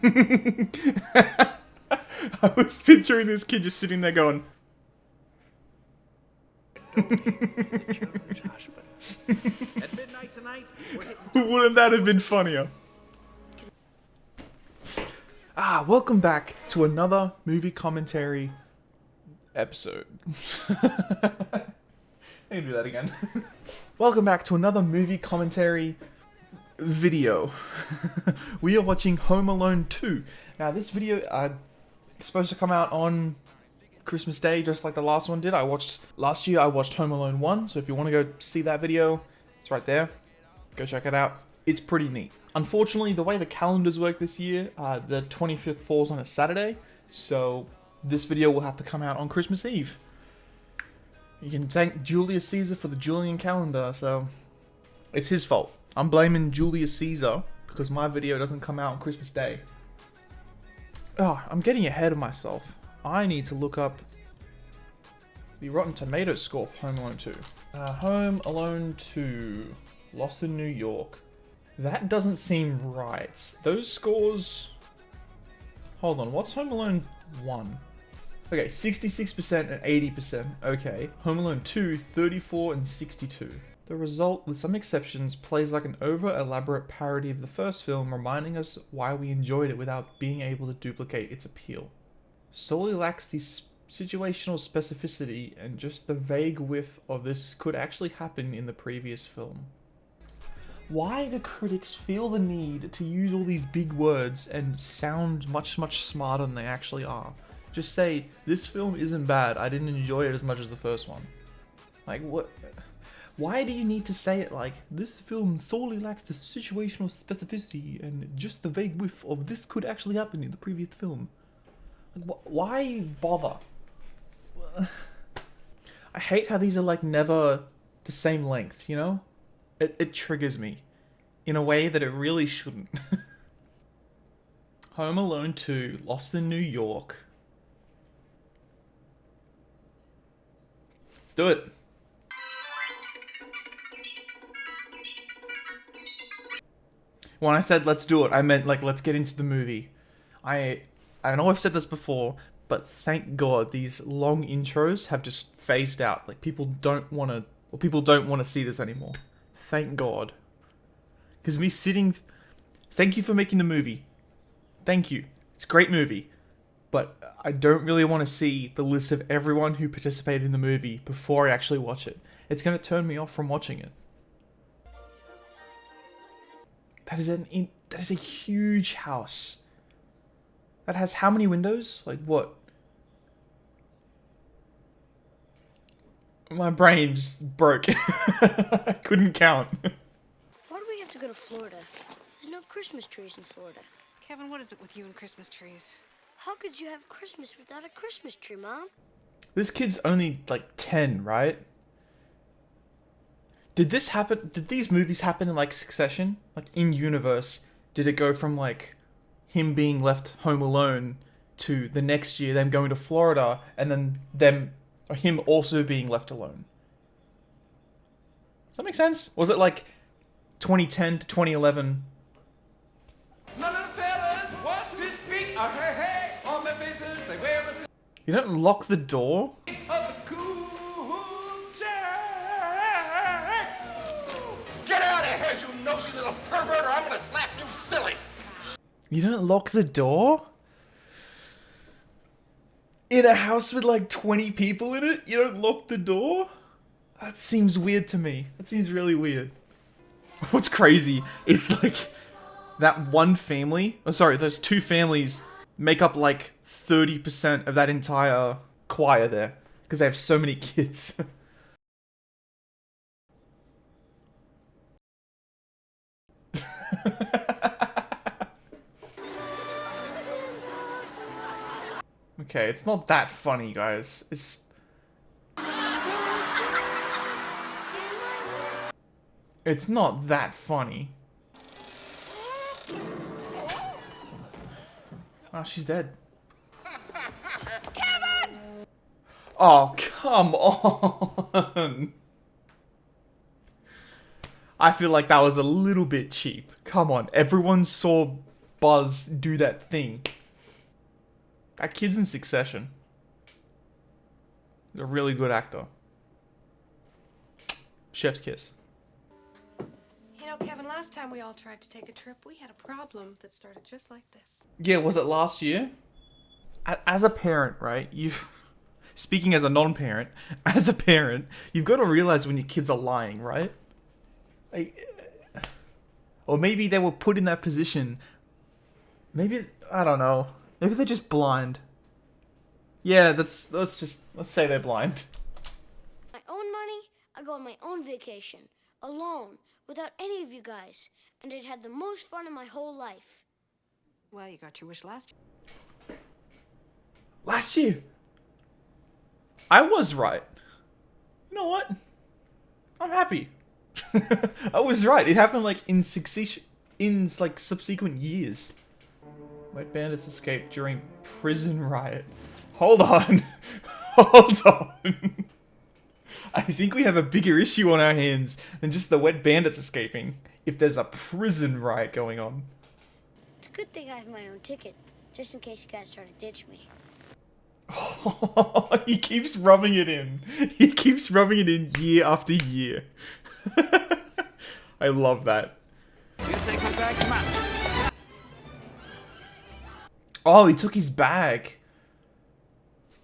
I was picturing this kid just sitting there going. At midnight tonight, we're hitting. Wouldn't that have been funnier? Welcome back to another movie commentary episode. I can do that again. Welcome back to another movie commentary video. We are watching Home Alone 2. Now this video is supposed to come out on Christmas Day, just like the last one did. Last year I watched Home Alone 1, so if you want to go see that video, it's right there. Go check it out. It's pretty neat. Unfortunately, the way the calendars work this year, the 25th falls on a Saturday, so this video will have to come out on Christmas Eve. You can thank Julius Caesar for the Julian calendar, so it's his fault. I'm blaming Julius Caesar because my video doesn't come out on Christmas Day. Oh, I'm getting ahead of myself. I need to look up the Rotten Tomatoes score for Home Alone 2. Home Alone 2, Lost in New York. That doesn't seem right. Those scores... Hold on, what's Home Alone 1? Okay, 66% and 80%. Okay. Home Alone 2, 34 and 62. The result, with some exceptions, plays like an over-elaborate parody of the first film, reminding us why we enjoyed it without being able to duplicate its appeal. Solely lacks the situational specificity and just the vague whiff of this could actually happen in the previous film. Why do critics feel the need to use all these big words and sound much smarter than they actually are? Just say, this film isn't bad, I didn't enjoy it as much as the first one. Like, what? Why do you need to say it like, this film solely lacks the situational specificity and just the vague whiff of this could actually happen in the previous film? Like, why bother? I hate how these are like never the same length, you know? It triggers me in a way that it really shouldn't. Home Alone 2, Lost in New York. Let's do it. When I said let's do it, I meant like let's get into the movie. I know I've said this before, but thank God these long intros have just phased out. Like people don't want to see this anymore. Thank God. Because me sitting... Thank you for making the movie. Thank you. It's a great movie. But I don't really want to see the list of everyone who participated in the movie before I actually watch it. It's going to turn me off from watching it. That is a huge house. That has how many windows? Like what? My brain just broke. I couldn't count. Why do we have to go to Florida? There's no Christmas trees in Florida. Kevin, what is it with you and Christmas trees? How could you have Christmas without a Christmas tree, Mom? This kid's only like 10, right? Did this happen? Did these movies happen in like succession? Like in universe, did it go from like him being left home alone to the next year them going to Florida and then him also being left alone? Does that make sense? Was it like 2010 to 2011? None of the fellas want to speak. Hey, hey, on their faces they wear a You don't lock the door? of the cool jack. Get out of here, you nosy little pervert, or I'm gonna slap you silly. You don't lock the door? In a house with like 20 people in it? You don't lock the door? That seems weird to me. That seems really weird. What's crazy is like that one family, those two families make up like 30% of that entire choir there because they have so many kids. Okay, it's not that funny, guys. It's not that funny. Oh, she's dead. Kevin! Oh, come on. I feel like that was a little bit cheap. Come on, everyone saw Buzz do that thing. That kid's in Succession. He's a really good actor. Chef's kiss. You know, Kevin, last time we all tried to take a trip, we had a problem that started just like this. Yeah, was it last year? As a parent, right? Speaking as a non-parent, as a parent, you've got to realize when your kids are lying, right? Or maybe they were put in that position. Maybe, I don't know. Maybe they're just blind. Yeah, let's say they're blind. My own money, I go on my own vacation, alone, without any of you guys, and I'd had the most fun in my whole life. Well, you got your wish last year. Last year. I was right. You know what? I'm happy. I was right. It happened like in subsequent years. Wet bandits escaped during prison riot. Hold on. Hold on. I think we have a bigger issue on our hands than just the wet bandits escaping. If there's a prison riot going on. It's a good thing I have my own ticket, just in case you guys try to ditch me. He keeps rubbing it in. He keeps rubbing it in year after year. I love that. You take my bag, come on. Oh, he took his bag.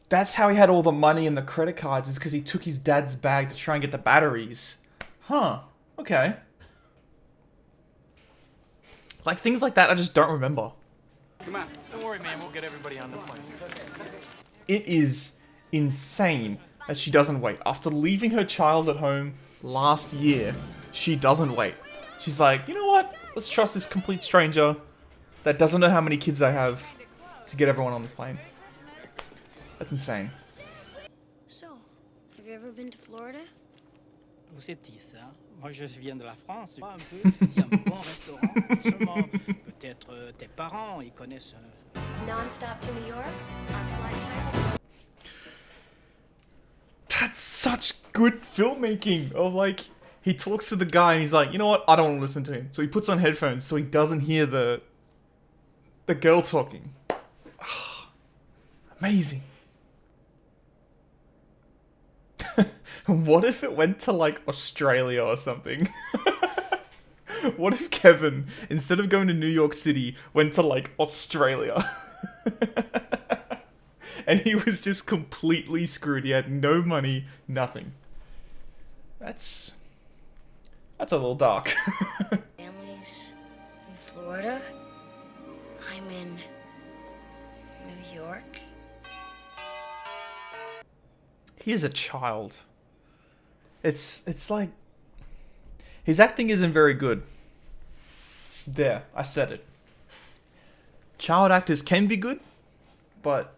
That's how he had all the money and the credit cards, is because he took his dad's bag to try and get the batteries. Huh. Okay. Like, things like that I just don't remember. Come on. Don't worry, man. We'll get everybody on the plane. It is insane that she doesn't wait. After leaving her child at home last year, she doesn't wait. She's like, you know what? Let's trust this complete stranger that doesn't know how many kids I have to get everyone on the plane. That's insane. So, have you ever been to Florida? Où c'est-il ça? Moi, je viens de la France. Un peu, c'est un bon restaurant. Seulement, peut-être tes parents, ils connaissent. Non-stop to New York? On flight time? That's such good filmmaking of like, he talks to the guy and he's like, you know what? I don't want to listen to him. So he puts on headphones so he doesn't hear the girl talking. Amazing. What if it went to like Australia or something? What if Kevin, instead of going to New York City, went to like Australia? And he was just completely screwed. He had no money, nothing. That's a little dark. Families in Florida? I'm in New York? He is a child. It's like, his acting isn't very good. There, I said it. Child actors can be good, but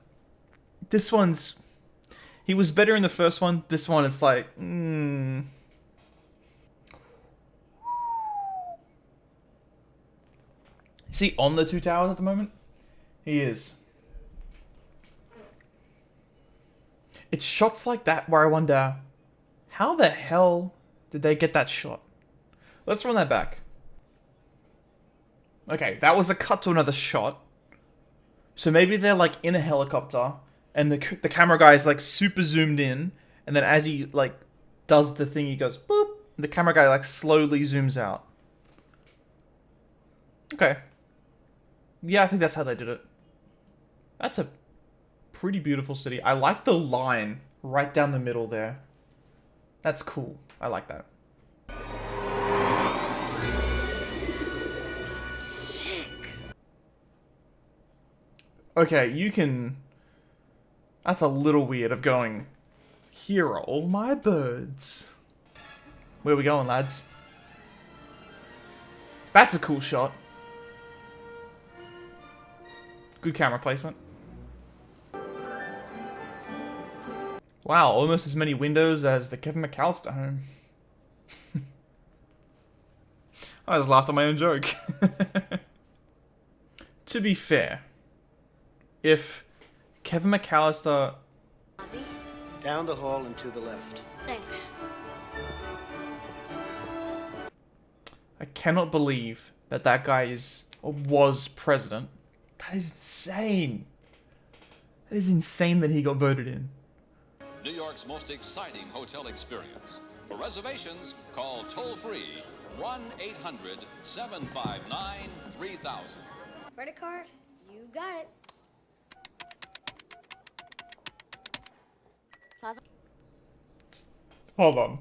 this one's, he was better in the first one. This one, it's like, Is he on the two towers at the moment? He is. It's shots like that where I wonder, how the hell did they get that shot? Let's run that back. Okay, that was a cut to another shot. So maybe they're like in a helicopter and the camera guy is like super zoomed in, and then as he like does the thing, he goes boop, and the camera guy like slowly zooms out. Okay. Yeah, I think that's how they did it. That's a pretty beautiful city. I like the line right down the middle there. That's cool. I like that. Sick. Okay, you can... That's a little weird of going, here are all my birds. Where are we going, lads? That's a cool shot. Good camera placement. Wow, almost as many windows as the Kevin McAllister home. I just laughed at my own joke. To be fair, if Kevin McAllister... Bobby? Down the hall and to the left. Thanks. I cannot believe that that guy is or was president. That is insane. That is insane that he got voted in. New York's most exciting hotel experience. For reservations, call toll-free 1-800-759-3000. Credit card? You got it. Plaza. Hold on.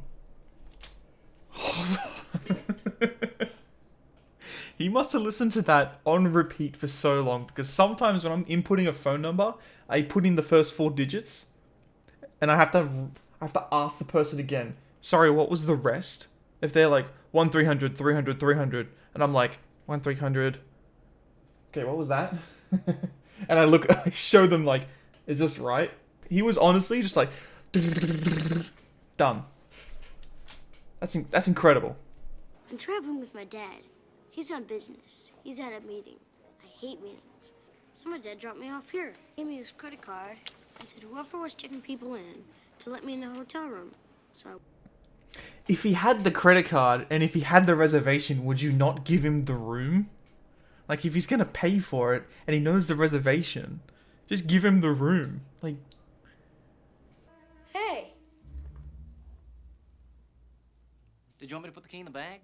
He must have listened to that on repeat for so long, because sometimes when I'm inputting a phone number, I put in the first 4 digits, and I have to ask the person again, sorry, what was the rest? If they're like 1-300, 300, 300, and I'm like 1-300. Okay, what was that? And I show them like, is this right? He was honestly just like, done. That's incredible. I'm traveling with my dad. He's on business. He's at a meeting. I hate meetings. So my dad dropped me off here. Gave me his credit card and said whoever was checking people in to let me in the hotel room. So if he had the credit card and if he had the reservation, would you not give him the room? Like, if he's gonna pay for it and he knows the reservation, just give him the room. Like, hey, Did you want me to put the key in the bag?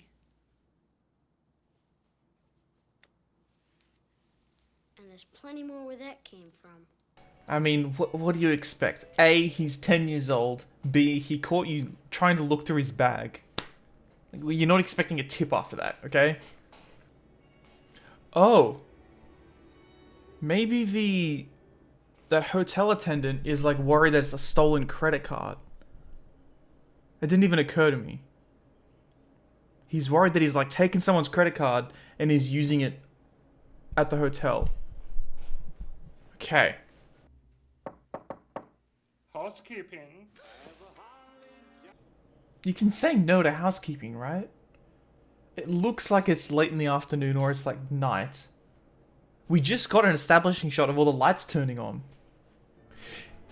and there's plenty more where that came from. I mean, what do you expect? A, he's 10 years old. B, he caught you trying to look through his bag. Like, well, you're not expecting a tip after that, okay? Oh. Maybe that hotel attendant is like worried that it's a stolen credit card. It didn't even occur to me. He's worried that he's like taken someone's credit card and is using it at the hotel. Okay. Housekeeping. You can say no to housekeeping, right? It looks like it's late in the afternoon or it's like night. We just got an establishing shot of all the lights turning on.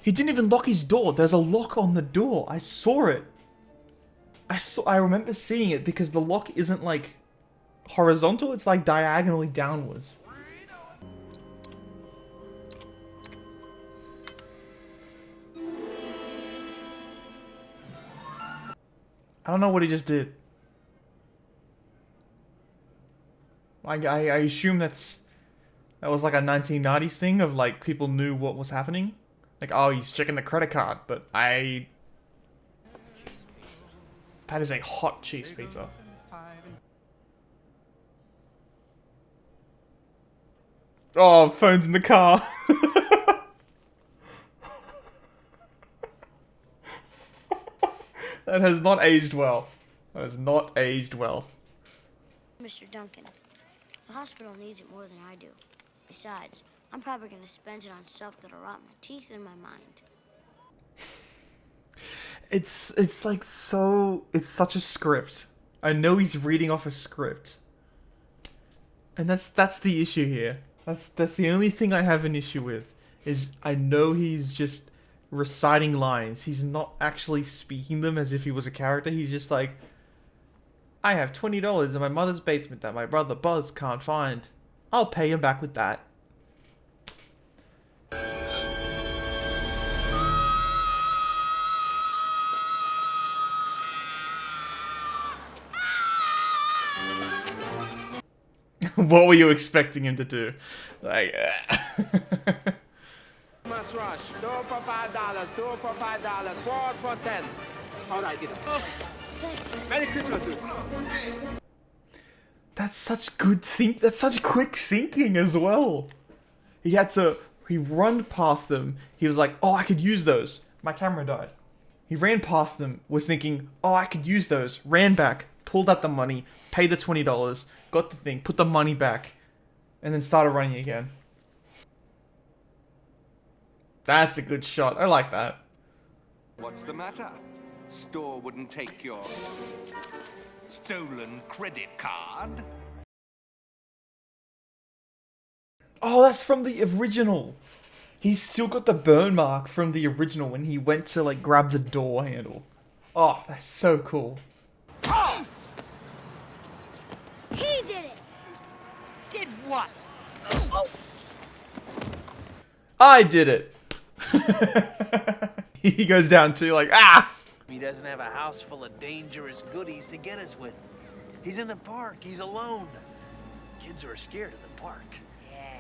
He didn't even lock his door. There's a lock on the door. I saw it. I remember seeing it because the lock isn't like horizontal, it's like diagonally downwards. I don't know what he just did. I assume that was like a 1990s thing of like people knew what was happening. Like, oh, he's checking the credit card, but that is a hot cheese pizza. Oh, phone's in the car. That has not aged well. That has not aged well. Mr. Duncan, the hospital needs it more than I do. Besides, I'm probably going to spend it on stuff that'll rot my teeth and my mind. It's like so... It's such a script. I know he's reading off a script. And that's the issue here. That's the only thing I have an issue with. Is I know he's just reciting lines. He's not actually speaking them as if he was a character. He's just like, I have $20 in my mother's basement that my brother Buzz can't find. I'll pay him back with that. What were you expecting him to do? Like, Must rush. 2 for $5, 2 for $5, 4 for 10. All right, get up. Thanks. Merry Christmas, dude. that's such quick thinking as well. He run past them. He was like, oh, I could use those. My camera died. He ran past them, was thinking, oh, I could use those. Ran back, pulled out the money, paid the $20, got the thing, put the money back, and then started running again. That's a good shot. I like that. What's the matter? Store wouldn't take your stolen credit card? Oh, that's from the original. He's still got the burn mark from the original when he went to like grab the door handle. Oh, that's so cool. He did it! Did what? I did it. He goes down too, like, ah! He doesn't have a house full of dangerous goodies to get us with. He's in the park. He's alone. Kids are scared of the park. Yeah.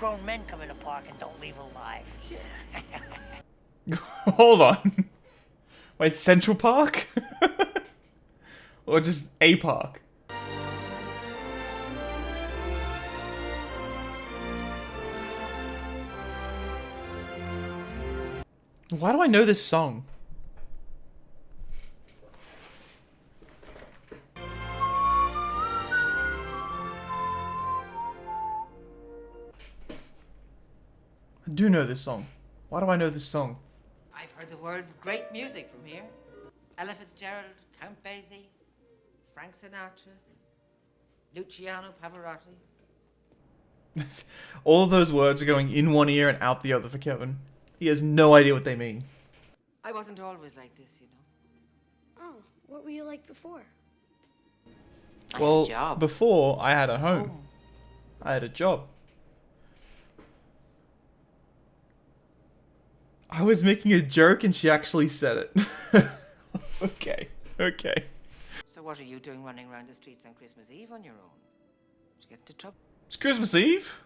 Grown men come in the park and don't leave alive. Yeah. Hold on. Wait, Central Park? Or just a park? Why do I know this song? I do know this song. Why do I know this song? I've heard the world's great music from here. Ella Fitzgerald, Count Basie, Frank Sinatra, Luciano Pavarotti. All of those words are going in one ear and out the other for Kevin. He has no idea what they mean. I wasn't always like this, you know. Oh, what were you like before? Well, I had a job. before I had a home. I had a job. I was making a joke and she actually said it. Okay, okay. So what are you doing running around the streets on Christmas Eve on your own? Did you get into trouble? It's Christmas Eve?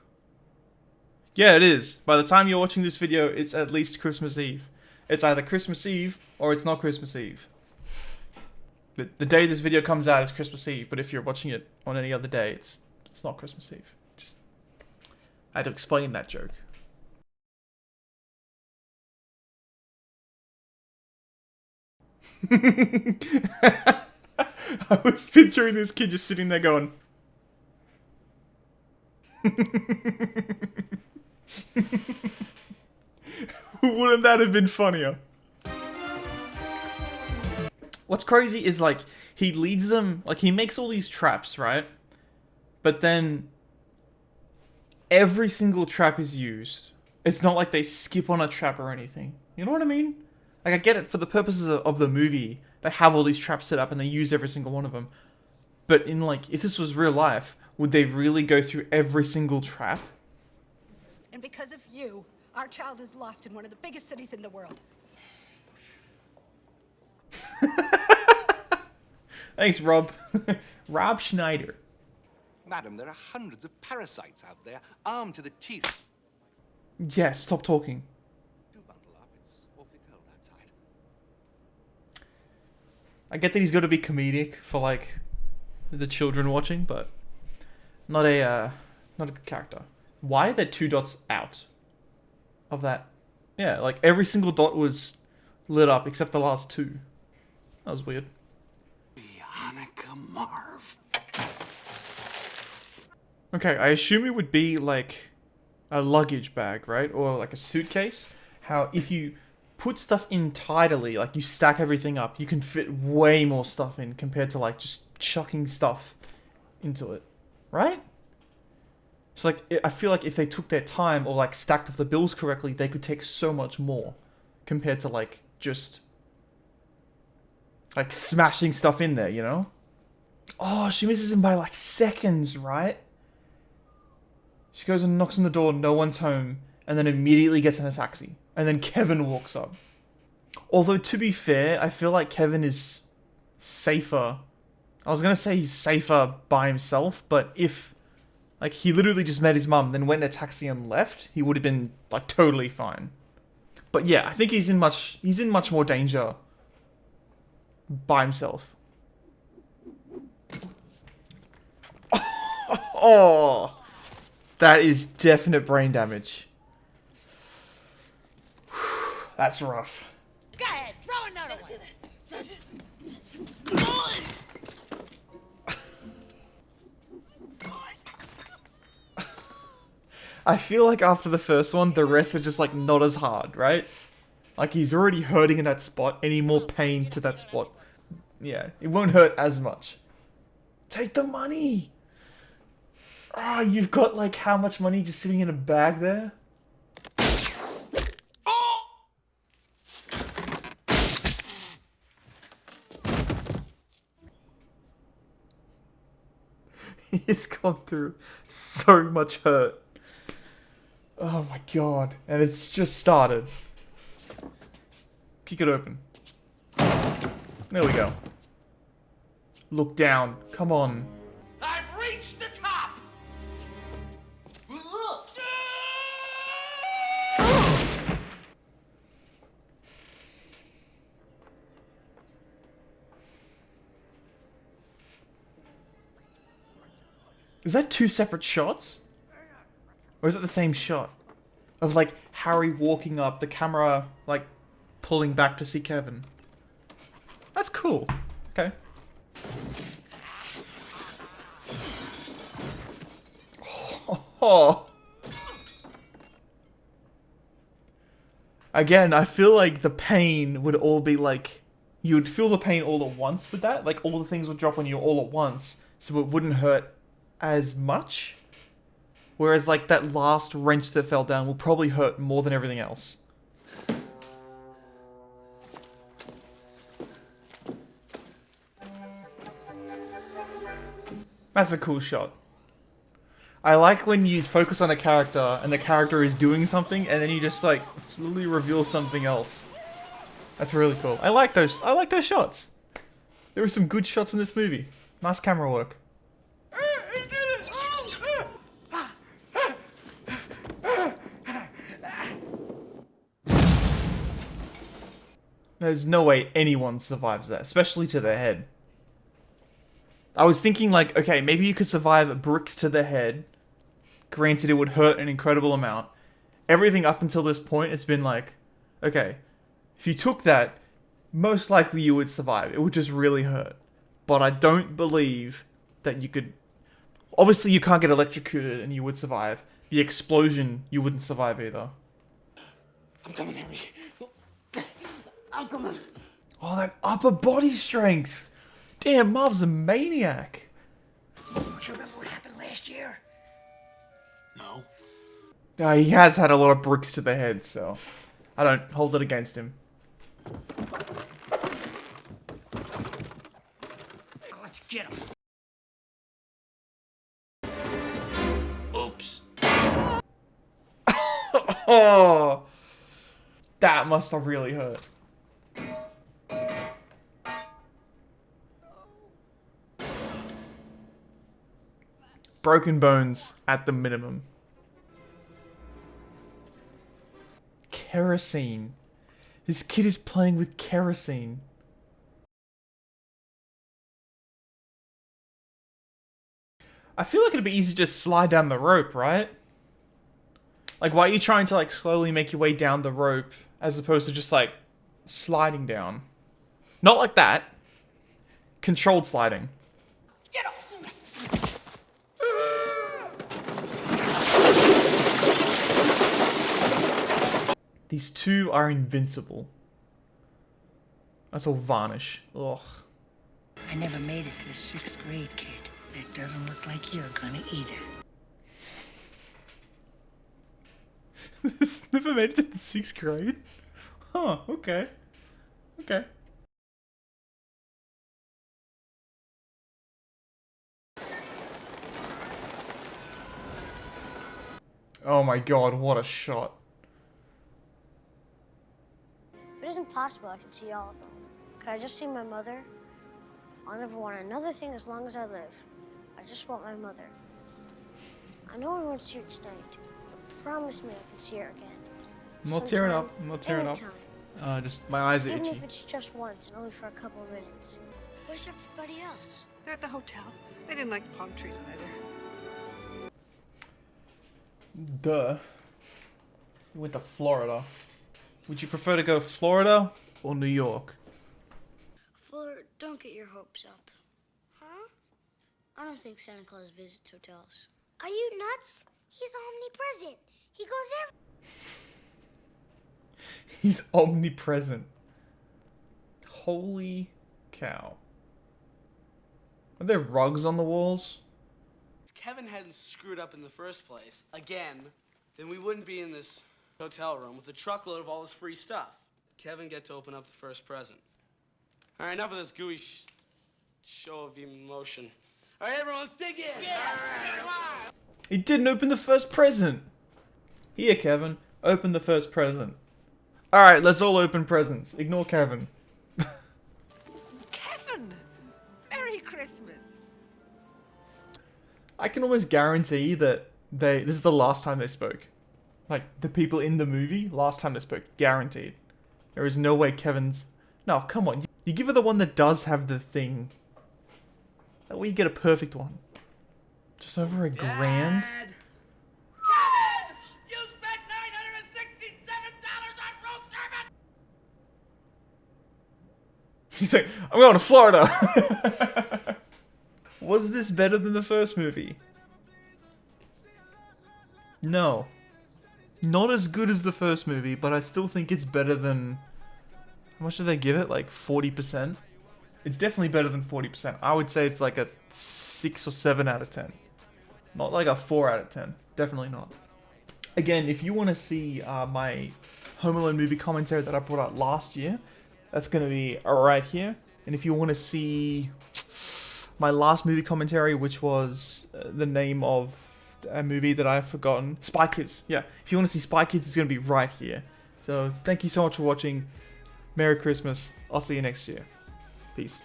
Yeah, it is. By the time you're watching this video, it's at least Christmas Eve. It's either Christmas Eve or it's not Christmas Eve. The day this video comes out is Christmas Eve, but if you're watching it on any other day, it's not Christmas Eve. Just I had to explain that joke. I was picturing this kid just sitting there going. Wouldn't that have been funnier? What's crazy is, like, he leads them, like, he makes all these traps, right? But then every single trap is used. It's not like they skip on a trap or anything. You know what I mean? Like, I get it, for the purposes of the movie, they have all these traps set up and they use every single one of them. But in, like, if this was real life, would they really go through every single trap? And because of you, our child is lost in one of the biggest cities in the world. Thanks, Rob. Rob Schneider. Madam, there are hundreds of parasites out there, armed to the teeth. Yeah, stop talking. Do bundle up. It's awfully cold outside. I get that he's got to be comedic for, like, the children watching, but not a good character. Why are there 2 dots out of that? Yeah, like, every single dot was lit up except the last 2. That was weird. Hanukkah Marv. Okay, I assume it would be like a luggage bag, right? Or like a suitcase. How if you put stuff in tidily, like you stack everything up, you can fit way more stuff in compared to like just chucking stuff into it, right? So like, I feel like if they took their time or like stacked up the bills correctly, they could take so much more compared to like just like smashing stuff in there, you know? Oh, she misses him by like seconds, right? She goes and knocks on the door, no one's home, and then immediately gets in a taxi. And then Kevin walks up. Although, to be fair, I feel like Kevin is safer. I was gonna say he's safer by himself, but if, like, he literally just met his mum, then went in a taxi and left, he would have been, like, totally fine. But yeah, I think he's in much more danger by himself. Oh, that is definite brain damage. That's rough. Go ahead, throw another one. I feel like after the first one, the rest are just like not as hard, right? Like he's already hurting in that spot, any more pain to that spot. Yeah, it won't hurt as much. Take the money! Ah, you've got like how much money just sitting in a bag there? He's gone through so much hurt. Oh my god. And it's just started. Kick it open. There we go. Look down. Come on. I've reached the top! Is that two separate shots? Or is it the same shot? Of like Harry walking up, the camera like pulling back to see Kevin. That's cool. Okay. Oh. Again, I feel like the pain would all be like... You would feel the pain all at once with that. Like, all the things would drop on you all at once. So it wouldn't hurt as much. Whereas, like, that last wrench that fell down will probably hurt more than everything else. That's a cool shot. I like when you focus on a character and the character is doing something and then you just like slowly reveal something else. That's really cool. I like those shots. There were some good shots in this movie. Nice camera work. There's no way anyone survives that, especially to their head. I was thinking like, okay, maybe you could survive bricks to the head. Granted, it would hurt an incredible amount. Everything up until this point, it's been like, okay, if you took that, most likely you would survive. It would just really hurt. But I don't believe that you could... Obviously, you can't get electrocuted and you would survive. The explosion, you wouldn't survive either. I'm coming, Henry. I'm coming. Oh, that upper body strength! Damn, Marv's a maniac. Don't you remember what happened last year? No. He has had a lot of bricks to the head, so I don't hold it against him. Let's get him. Oops. Oh, that must have really hurt. Broken bones at the minimum. Kerosene. This kid is playing with kerosene. I feel like it'd be easy to just slide down the rope, right? Like, why are you trying to, like, slowly make your way down the rope as opposed to just, like, sliding down? Not like that. Controlled sliding. Get up! These two are invincible. That's all varnish. Ugh. I never made it to the 6th grade, kid. It doesn't look like you're gonna either. This never made it to the 6th grade? Huh, okay. Okay. Oh my god, what a shot. If it isn't possible, I can see all of them. Could I just see my mother? I'll never want another thing as long as I live. I just want my mother. I know I won't see her tonight, but promise me I can see her again. I'm not tearing up. Sometime, I'm not tearing up. anytime. Just my eyes are Even itchy. if it's just once and only for a couple of minutes. Where's everybody else? They're at the hotel. They didn't like the palm trees either. Duh. You went to Florida. Would you prefer to go Florida or New York? Fuller, don't get your hopes up. Huh? I don't think Santa Claus visits hotels. Are you nuts? He's omnipresent. He goes everywhere. He's omnipresent. Holy cow. Are there rugs on the walls? If Kevin hadn't screwed up in the first place, again, then we wouldn't be in this hotel room with a truckload of all this free stuff. Kevin get to open up the first present. All right, enough of this gooey show of emotion. All All right, everyone, let's dig in. He didn't open the first present. Here, Kevin. Open the first present. Alright, let's all open presents. Ignore Kevin. Kevin! Merry Christmas! I can almost guarantee that this is the last time they spoke. Like, the people in the movie, last time they spoke. Guaranteed. There is no way Kevin's... No, come on. You give her the one that does have the thing. That way you get a perfect one. Just over $1,000? Kevin! You spent $967 on road service! He's like, I'm going to Florida! Was this better than the first movie? No. Not as good as the first movie, but I still think it's better than... How much did they give it? Like 40%? It's definitely better than 40%. I would say it's like a 6 or 7 out of 10. Not like a 4 out of 10. Definitely not. Again, if you want to see my Home Alone movie commentary that I brought out last year, that's going to be right here. And if you want to see my last movie commentary, which was the name of a movie that I've forgotten, Spy Kids. Yeah, if you want to see Spy Kids, it's going to be right here. So thank you so much for watching. Merry Christmas. I'll see you next year. Peace.